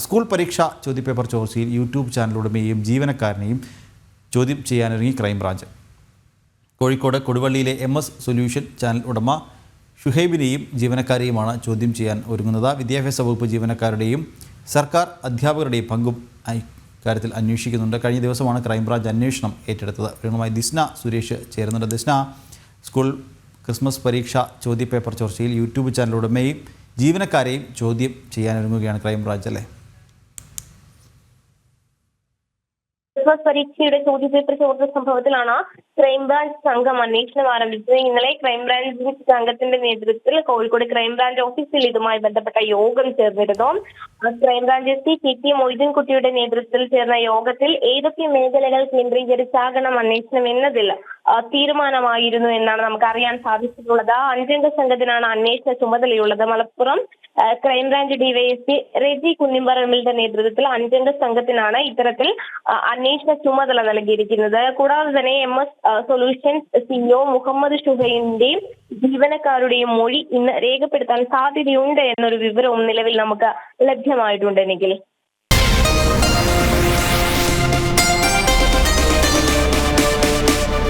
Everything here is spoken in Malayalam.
സ്കൂൾ പരീക്ഷാ ചോദ്യപേപ്പർ ചോർച്ചയിൽ യൂട്യൂബ് ചാനലുടമയെയും ജീവനക്കാരനെയും ചോദ്യം ചെയ്യാനൊരുങ്ങി ക്രൈംബ്രാഞ്ച്. കോഴിക്കോട് കൊടുവള്ളിയിലെ MS സൊല്യൂഷൻ ചാനൽ ഉടമ ഷുഹൈബിനെയും ജീവനക്കാരെയുമാണ് ചോദ്യം ചെയ്യാൻ ഒരുങ്ങുന്നത്. വിദ്യാഭ്യാസ വകുപ്പ് ജീവനക്കാരുടെയും സർക്കാർ അധ്യാപകരുടെയും പങ്കും കാര്യത്തിൽ അന്വേഷിക്കുന്നുണ്ട്. കഴിഞ്ഞ ദിവസമാണ് ക്രൈംബ്രാഞ്ച് അന്വേഷണം ഏറ്റെടുത്തത്. വിവരങ്ങളുമായി ദിസ്ന സുരേഷ് ചേരുന്നുണ്ട്. ദിസ്ന, സ്കൂൾ ക്രിസ്മസ് പരീക്ഷ ചോദ്യപേപ്പർ ചോർച്ചയിൽ യൂട്യൂബ് ചാനൽ ഉടമയെയും ജീവനക്കാരെയും ചോദ്യം ചെയ്യാനൊരുങ്ങുകയാണ് ക്രൈംബ്രാഞ്ച്, അല്ലേ? ക്രിസ്മസ് പരീക്ഷയുടെ ചോദ്യപേപ്പർ ചോർച്ച സംഭവത്തിലാണ് ക്രൈംബ്രാഞ്ച് സംഘം അന്വേഷണം ആരംഭിച്ചത്. ഇന്നലെ ക്രൈംബ്രാഞ്ച് സംഘത്തിന്റെ നേതൃത്വത്തിൽ കോഴിക്കോട് ക്രൈംബ്രാഞ്ച് ഓഫീസിൽ ഇതുമായി ബന്ധപ്പെട്ട യോഗം ചേർന്നിരുന്നു. ക്രൈംബ്രാഞ്ച് എസ് പി KT മൊയ്തീൻകുട്ടിയുടെ നേതൃത്വത്തിൽ ചേർന്ന യോഗത്തിൽ ഏതൊക്കെ മേഖലകൾ കേന്ദ്രീകരിച്ചാകണം അന്വേഷണം എന്നതിൽ തീരുമാനമായിരുന്നു എന്നാണ് നമുക്ക് അറിയാൻ സാധിച്ചിട്ടുള്ളത്. 5 അംഗ സംഘത്തിനാണ് അന്വേഷണ ചുമതലയുള്ളത്. മലപ്പുറം ക്രൈംബ്രാഞ്ച് DYSP റെജി കുന്നിമ്പറമ്പിലിന്റെ നേതൃത്വത്തിൽ 5 അംഗ സംഘത്തിനാണ് ഇത്തരത്തിൽ അന്വേഷണ ചുമതല നൽകിയിരിക്കുന്നത്. കൂടാതെ തന്നെ MS സൊല്യൂഷൻസ് CEO മുഹമ്മദ് ഷുഹൈബിന്റെയും ജീവനക്കാരുടെയും മൊഴി ഇന്ന് രേഖപ്പെടുത്താൻ സാധ്യതയുണ്ട് എന്നൊരു വിവരവും നിലവിൽ നമുക്ക് ലഭ്യമായിട്ടുണ്ട്.